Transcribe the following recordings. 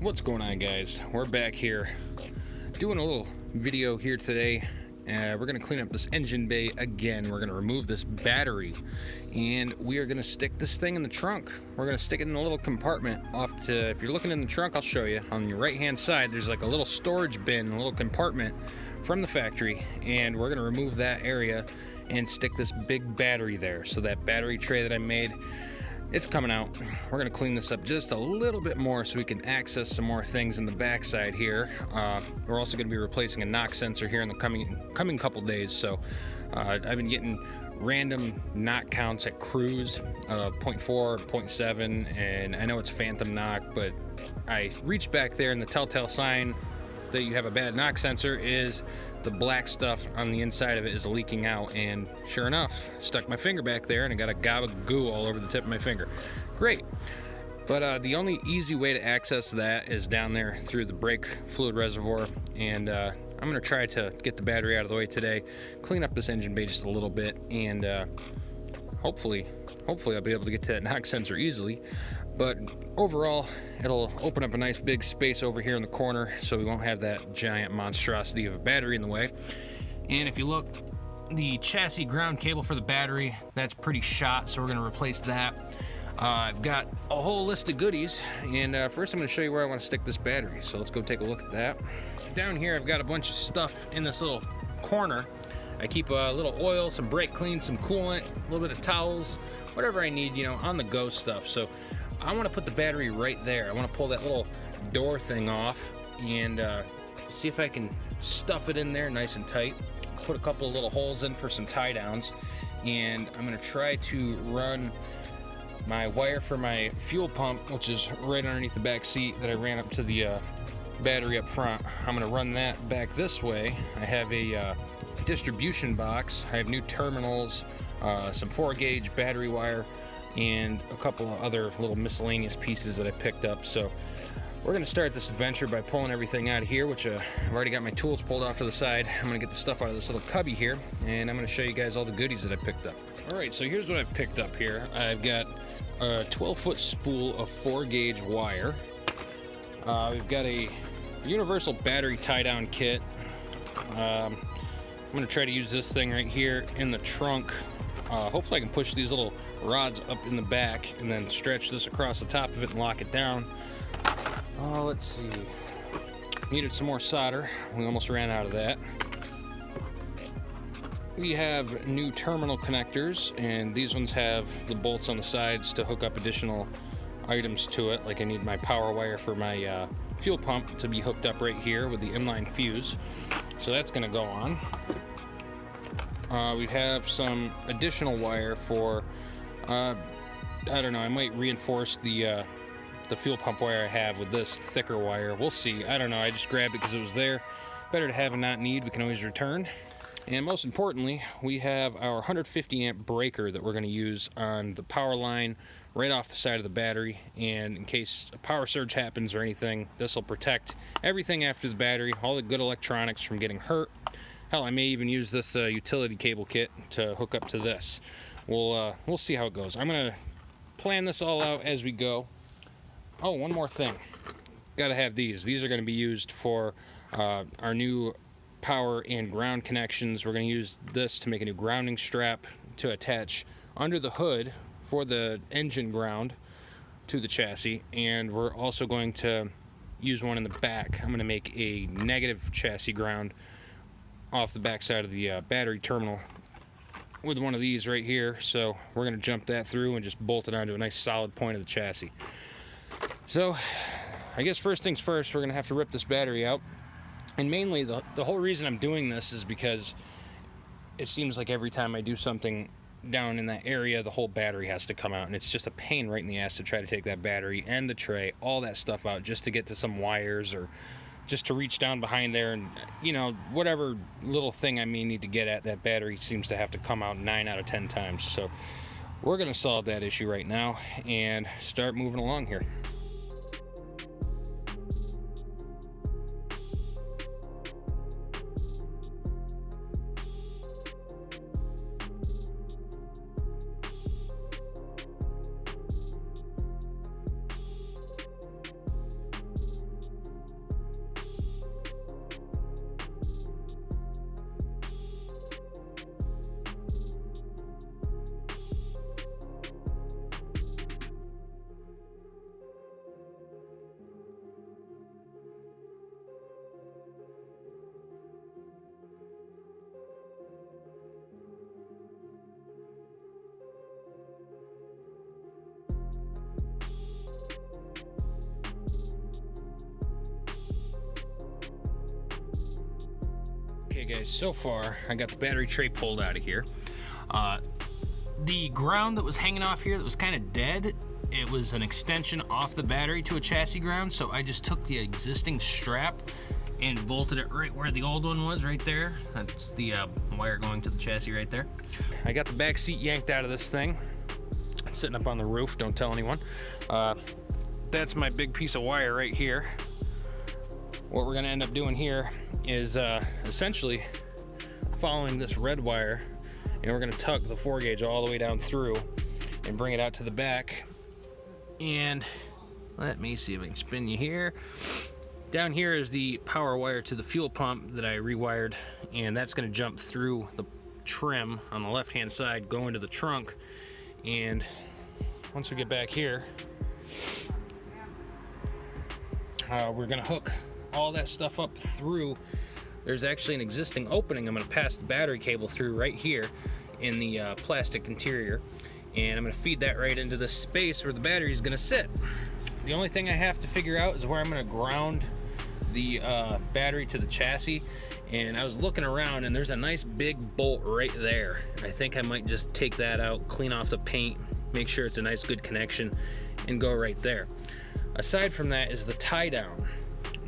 What's going on, guys? We're back here doing a little video here today. We're going to clean up this engine bay again. We're going to remove this battery and we are going to stick this thing in the trunk. We're going to stick it in a little compartment off to, if you're looking in the trunk, I'll show you. On your right hand side there's like a little storage bin, a little compartment from the factory, and we're going to remove that area and stick this big battery there. So that battery tray that I made, it's coming out. We're going to clean this up just a little bit more so we can access some more things in the backside here. We're also going to be replacing a knock sensor here in the coming couple days. So I've been getting random knock counts at cruise, 0.4, 0.7, and I know it's phantom knock, but I reached back there and the telltale sign that you have a bad knock sensor is the black stuff on the inside of it is leaking out, and sure enough, stuck my finger back there and I got a gob of goo all over the tip of my finger. Great. But the only easy way to access that is down there through the brake fluid reservoir, and I'm going to try to get the battery out of the way today, clean up this engine bay just a little bit, and hopefully I'll be able to get to that knock sensor easily. But overall, it'll open up a nice big space over here in the corner, so we won't have that giant monstrosity of a battery in the way. And if you look, the chassis ground cable for the battery, that's pretty shot, so we're going to replace that. I've got a whole list of goodies, and first I'm going to show you where I want to stick this battery, so let's go take a look at that. Down here I've got a bunch of stuff in this little corner. I keep a little oil, some brake clean, some coolant, a little bit of towels, whatever I need, on the go stuff. So I want to put the battery right there. I want to pull that little door thing off and see if I can stuff it in there nice and tight. Put a couple of little holes in for some tie downs, and I'm going to try to run my wire for my fuel pump, which is right underneath the back seat that I ran up to the battery up front. I'm going to run that back this way. I have a distribution box. I have new terminals, some 4-gauge battery wire, and a couple of other little miscellaneous pieces that I picked up. So we're going to start this adventure by pulling everything out of here, which I've already got my tools pulled off to the side. I'm going to get the stuff out of this little cubby here, and I'm going to show you guys all the goodies that I picked up. All right, so here's what I've picked up here. I've got a 12-foot spool of 4-gauge wire. We've got a universal battery tie-down kit. I'm going to try to use this thing right here in the trunk. Hopefully I can push these little rods up in the back and then stretch this across the top of it and lock it down. Let's see. Needed some more solder. We almost ran out of that. We have new terminal connectors, and these ones have the bolts on the sides to hook up additional items to it. Like I need my power wire for my fuel pump to be hooked up right here with the inline fuse. So that's going to go on. We have some additional wire for, I don't know, I might reinforce the fuel pump wire I have with this thicker wire. We'll see. I don't know. I just grabbed it because it was there. Better to have and not need. We can always return. And most importantly, we have our 150 amp breaker that we're going to use on the power line right off the side of the battery. And in case a power surge happens or anything, this will protect everything after the battery, all the good electronics from getting hurt. Hell, I may even use this utility cable kit to hook up to this. We'll see how it goes. I'm going to plan this all out as we go. Oh, one more thing. Got to have these. These are going to be used for our new power and ground connections. We're going to use this to make a new grounding strap to attach under the hood for the engine ground to the chassis, and we're also going to use one in the back. I'm going to make a negative chassis ground off the back side of the battery terminal with one of these right here. So we're going to jump that through and just bolt it onto a nice solid point of the chassis. So I guess first things first, we're going to have to rip this battery out. And mainly the whole reason I'm doing this is because it seems like every time I do something down in that area, the whole battery has to come out, and it's just a pain right in the ass to try to take that battery and the tray, all that stuff out just to get to some wires or just to reach down behind there and, whatever little thing I may need to get at, that battery seems to have to come out 9 out of 10 times. So we're going to solve that issue right now and start moving along here. Okay guys, so far I got the battery tray pulled out of here. The ground that was hanging off here that was kind of dead, it was an extension off the battery to a chassis ground, so I just took the existing strap and bolted it right where the old one was, right there. That's the wire going to the chassis right there. I got the back seat yanked out of this thing. It's sitting up on the roof, don't tell anyone. That's my big piece of wire right here. What we're gonna end up doing here is essentially following this red wire, and we're gonna tug the 4 gauge all the way down through and bring it out to the back. And let me see if I can spin you here. Down here is the power wire to the fuel pump that I rewired, and that's gonna jump through the trim on the left hand side, go into the trunk. And once we get back here, we're gonna hook all that stuff up through. There's actually an existing opening I'm gonna pass the battery cable through right here in the plastic interior, and I'm gonna feed that right into the space where the battery is gonna sit. The only thing I have to figure out is where I'm gonna ground the battery to the chassis, and I was looking around and there's a nice big bolt right there. I think I might just take that out, clean off the paint, make sure it's a nice good connection, and go right there. Aside from that is the tie down,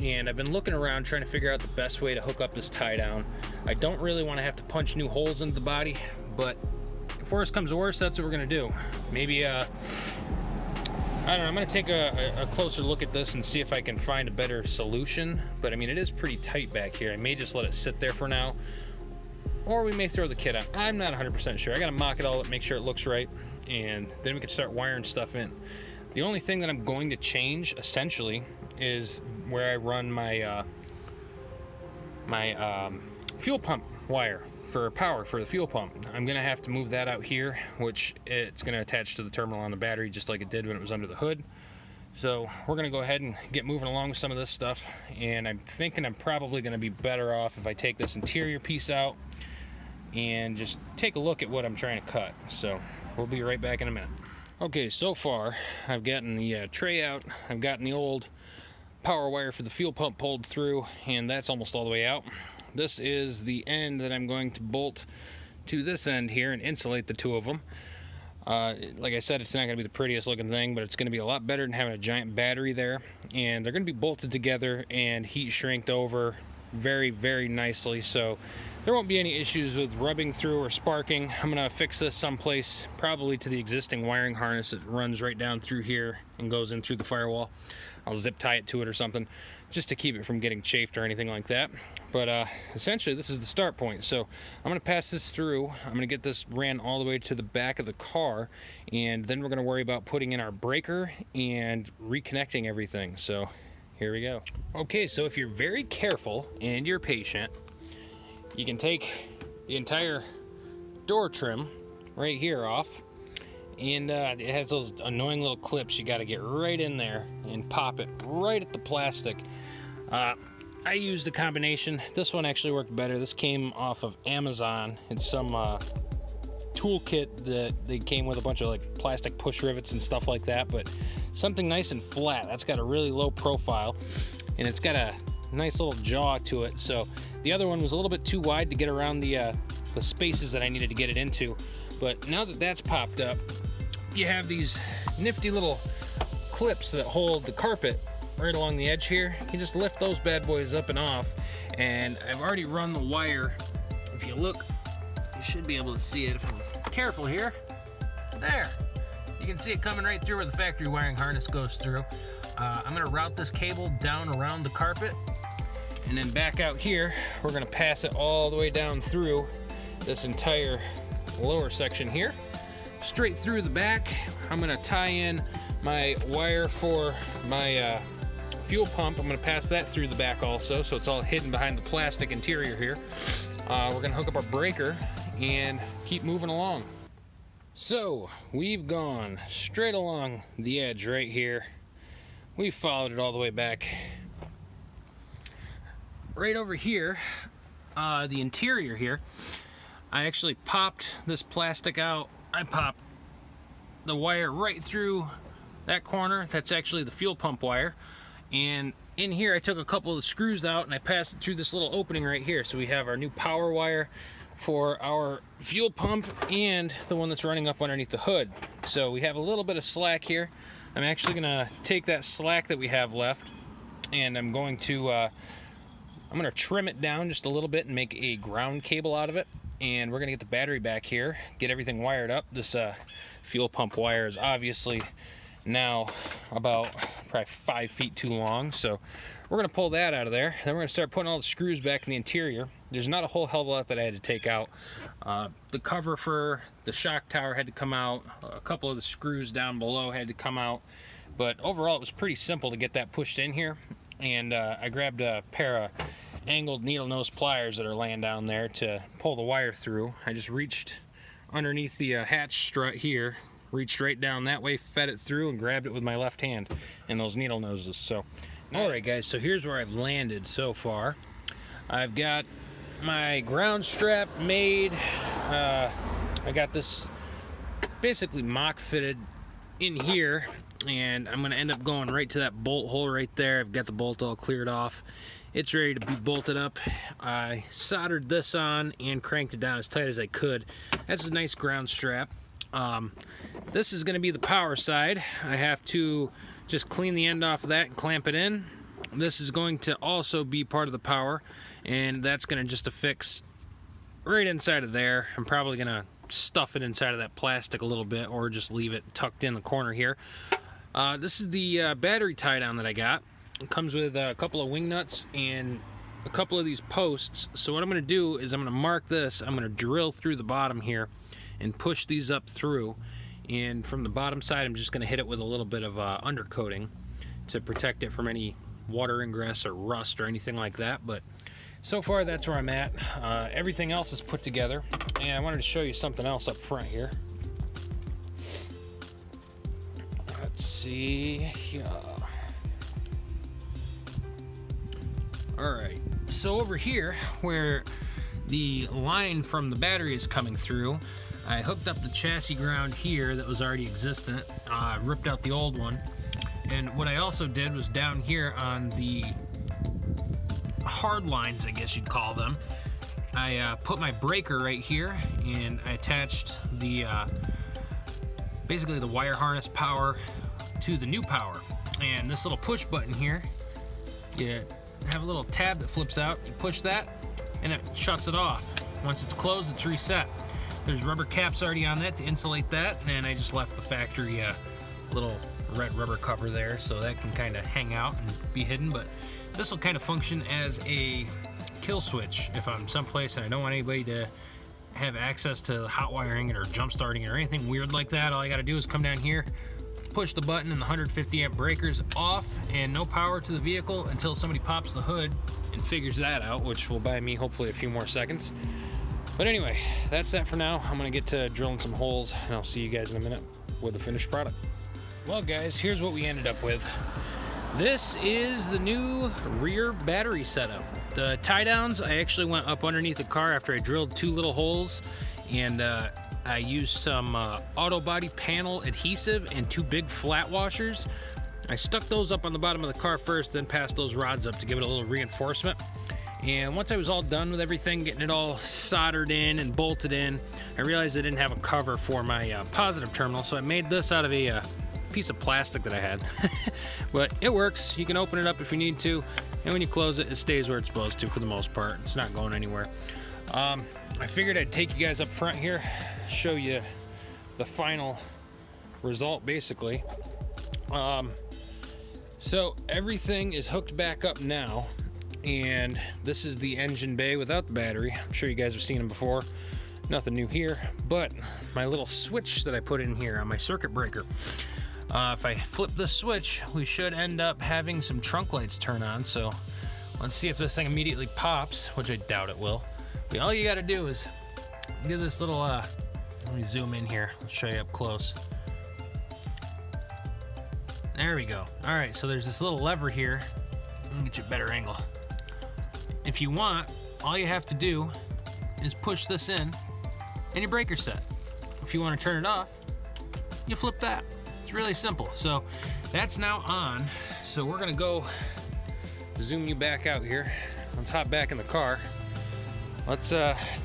and I've been looking around trying to figure out the best way to hook up this tie down. I don't really want to have to punch new holes into the body, but if worse comes to worse, that's what we're gonna do. Maybe I don't know, I'm gonna take a closer look at this and see if I can find a better solution. But I mean, it is pretty tight back here. I may just let it sit there for now, or we may throw the kit out. I'm not 100% sure. I gotta mock it all up, make sure it looks right, and then we can start wiring stuff in. The only thing that I'm going to change, essentially, is where I run my fuel pump wire for power for the fuel pump. I'm gonna have to move that out here, which it's gonna attach to the terminal on the battery just like it did when it was under the hood. So we're gonna go ahead and get moving along with some of this stuff, and I'm thinking I'm probably gonna be better off if I take this interior piece out and just take a look at what I'm trying to cut. So we'll be right back in a minute. Okay, so far I've gotten the tray out, I've gotten the old power wire for the fuel pump pulled through, and that's almost all the way out. This is the end that I'm going to bolt to this end here and insulate the two of them. Like I said, it's not going to be the prettiest looking thing, but it's going to be a lot better than having a giant battery there. And they're going to be bolted together and heat shrinked over very, very nicely, so there won't be any issues with rubbing through or sparking. I'm going to fix this someplace, probably to the existing wiring harness that runs right down through here and goes in through the firewall. I'll zip tie it to it or something just to keep it from getting chafed or anything like that. But essentially this is the start point. So I'm going to pass this through. I'm going to get this ran all the way to the back of the car, and then we're going to worry about putting in our breaker and reconnecting everything. So here we go. Okay, so if you're very careful and you're patient, you can take the entire door trim right here off, and it has those annoying little clips you got to get right in there and pop it right at the plastic. I used a combination. This one actually worked better. This came off of Amazon. It's some toolkit that they came with a bunch of like plastic push rivets and stuff like that, but something nice and flat. That's got a really low profile, and it's got a nice little jaw to it. So the other one was a little bit too wide to get around the spaces that I needed to get it into. But now that that's popped up, you have these nifty little clips that hold the carpet right along the edge here. You can just lift those bad boys up and off, and I've already run the wire. If you look, you should be able to see it if I'm careful here. There, you can see it coming right through where the factory wiring harness goes through. I'm gonna route this cable down around the carpet, and then back out here, we're gonna pass it all the way down through this entire lower section here, straight through the back. I'm gonna tie in my wire for my fuel pump. I'm gonna pass that through the back also, so it's all hidden behind the plastic interior here. We're gonna hook up our breaker and keep moving along. So we've gone straight along the edge right here. We followed it all the way back. Right over here, the interior here, I actually popped this plastic out. I popped the wire right through that corner. That's actually the fuel pump wire, and in here I took a couple of the screws out and I passed it through this little opening right here. So we have our new power wire for our fuel pump and the one that's running up underneath the hood. So we have a little bit of slack here. I'm actually gonna take that slack that we have left and I'm gonna trim it down just a little bit and make a ground cable out of it. And we're gonna get the battery back here, get everything wired up. This fuel pump wire is obviously now about probably 5 feet too long, so we're gonna pull that out of there. Then we're gonna start putting all the screws back in the interior. There's not a whole hell of a lot that I had to take out. The cover for the shock tower had to come out. A couple of the screws down below had to come out, but overall it was pretty simple to get that pushed in here. And I grabbed a pair of angled needle nose pliers that are laying down there to pull the wire through. I just reached underneath the hatch strut here, reached right down that way, fed it through, and grabbed it with my left hand in those needle noses. So, all right, guys, so here's where I've landed so far. I've got my ground strap made. I got this basically mock fitted in here, and I'm gonna end up going right to that bolt hole right there. I've got the bolt all cleared off. It's ready to be bolted up. I soldered this on and cranked it down as tight as I could. That's a nice ground strap. This is going to be the power side. I have to just clean the end off of that and clamp it in. This is going to also be part of the power, and that's going to just affix right inside of there. I'm probably going to stuff it inside of that plastic a little bit or just leave it tucked in the corner here. This is the battery tie down that I got. It comes with a couple of wing nuts and a couple of these posts. So what I'm going to do is I'm going to mark this. I'm going to drill through the bottom here and push these up through. And from the bottom side, I'm just going to hit it with a little bit of undercoating to protect it from any water ingress or rust or anything like that. But so far, that's where I'm at. Everything else is put together. And I wanted to show you something else up front here. Let's see. Alright, so over here where the line from the battery is coming through, I hooked up the chassis ground here that was already existent, ripped out the old one, and what I also did was down here on the hard lines, I guess you'd call them, I put my breaker right here and I attached the basically the wire harness power to the new power. And this little push button here, you have a little tab that flips out, you push that and it shuts it off. Once it's closed, it's reset. There's rubber caps already on that to insulate that, and I just left the factory little red rubber cover there so that can kind of hang out and be hidden. But this will kind of function as a kill switch if I'm someplace and I don't want anybody to have access to hot wiring it or jump starting it or anything weird like that. All I got to do is come down here, push the button, and the 150 amp breaker's off, and no power to the vehicle until somebody pops the hood and figures that out, which will buy me hopefully a few more seconds. But anyway, that's that for now. I'm gonna get to drilling some holes, and I'll see you guys in a minute with the finished product. Well guys, here's what we ended up with. This is the new rear battery setup. The tie downs, I actually went up underneath the car after I drilled 2 little holes, and I used some auto body panel adhesive and 2 big flat washers. I stuck those up on the bottom of the car first, then passed those rods up to give it a little reinforcement. And once I was all done with everything, getting it all soldered in and bolted in, I realized I didn't have a cover for my positive terminal, so I made this out of a piece of plastic that I had. But it works. You can open it up if you need to, and when you close it, it stays where it's supposed to for the most part. It's not going anywhere. I figured I'd take you guys up front here, show you the final result basically. So everything is hooked back up now, and this is the engine bay without the battery. I'm sure you guys have seen them before. Nothing new here, but my little switch that I put in here on my circuit breaker. If I flip this switch, we should end up having some trunk lights turn on. So let's see if this thing immediately pops, which I doubt it will. But all you gotta do is give this little, let me zoom in here. I'll show you up close. There we go. All right, so there's this little lever here. Let me get you a better angle. If you want, all you have to do is push this in and your breaker's set. If you want to turn it off, you flip that. It's really simple. So that's now on. So we're gonna go zoom you back out here. Let's hop back in the car. Let's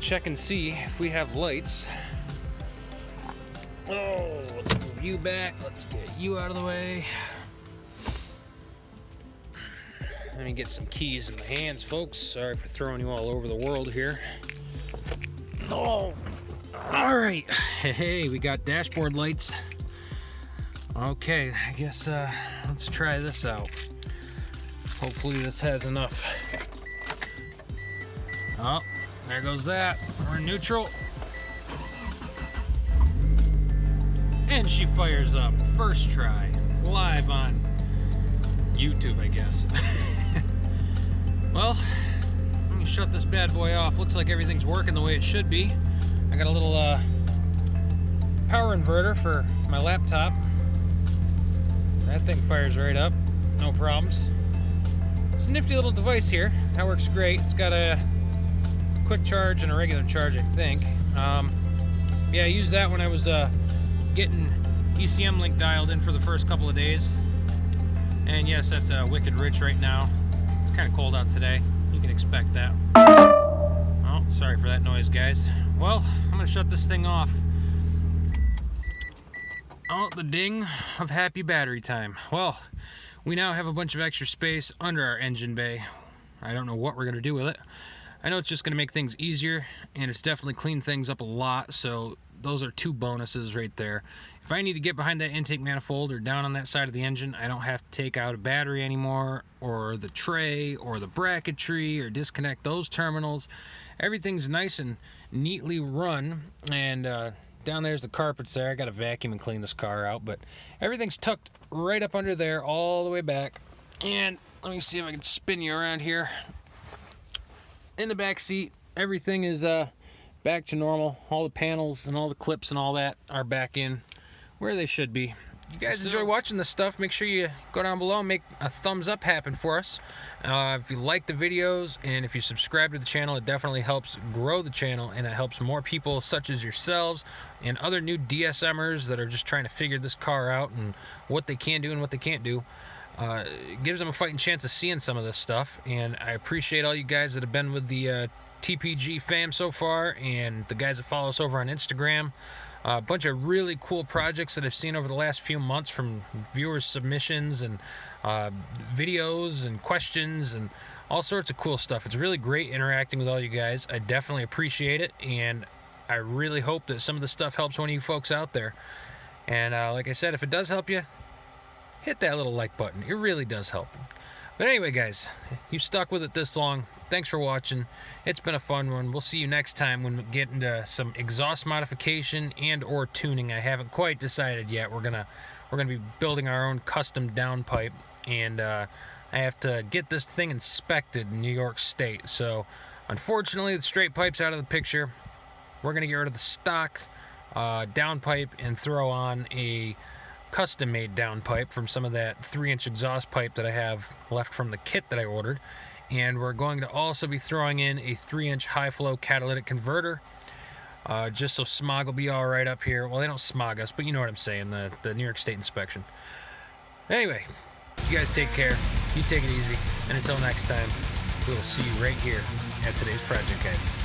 check and see if we have lights. Oh, let's move you back. Let's get you out of the way. Let me get some keys in my hands, folks. Sorry for throwing you all over the world here. Oh, all right. Hey, we got dashboard lights. Okay, I guess let's try this out. Hopefully this has enough. Oh, there goes that. We're in neutral. And she fires up. First try. Live on YouTube, I guess. Well, let me shut this bad boy off. Looks like everything's working the way it should be. I got a little power inverter for my laptop. That thing fires right up. No problems. It's a nifty little device here. That works great. It's got a quick charge and a regular charge, I think. Yeah, I used that when I was getting ECM link dialed in for the first couple of days. And yes, that's wicked rich right now. It's kind of cold out today. You can expect that. Oh, sorry for that noise, guys. Well, I'm gonna shut this thing off. Oh, the ding of happy battery time. Well, we now have a bunch of extra space under our engine bay. I don't know what we're gonna do with it. I know it's just gonna make things easier, and it's definitely cleaned things up a lot, so those are two bonuses right there. If I need to get behind that intake manifold or down on that side of the engine, I don't have to take out a battery anymore, or the tray, or the bracketry, or disconnect those terminals. Everything's nice and neatly run, and down there's the carpets there. I gotta vacuum and clean this car out, but everything's tucked right up under there all the way back. And let me see if I can spin you around here. In the back seat, everything is back to normal. All the panels and all the clips and all that are back in where they should be. You guys enjoy watching this stuff, make sure you go down below and make a thumbs up happen for us. If you like the videos and if you subscribe to the channel, it definitely helps grow the channel, and it helps more people such as yourselves and other new DSMers that are just trying to figure this car out and what they can do and what they can't do. It gives them a fighting chance of seeing some of this stuff, and I appreciate all you guys that have been with the TPG fam so far, and the guys that follow us over on Instagram. A bunch of really cool projects that I've seen over the last few months from viewers' submissions and videos and questions and all sorts of cool stuff. It's really great interacting with all you guys. I definitely appreciate it, and I really hope that some of the stuff helps one of you folks out there. And like I said, if it does help you, hit that little like button. It really does help. But anyway, guys, you stuck with it this long. Thanks for watching. It's been a fun one. We'll see you next time when we get into some exhaust modification and or tuning. I haven't quite decided yet. We're gonna be building our own custom downpipe, and I have to get this thing inspected in New York State. So unfortunately, the straight pipe's out of the picture. We're gonna get rid of the stock downpipe and throw on a custom-made downpipe from some of that 3-inch exhaust pipe that I have left from the kit that I ordered. And we're going to also be throwing in a 3-inch high-flow catalytic converter, just so smog will be all right up here. Well, they don't smog us, but you know what I'm saying, the New York State inspection. Anyway, you guys take care. You take it easy. And until next time, we will see you right here at today's Project Guide.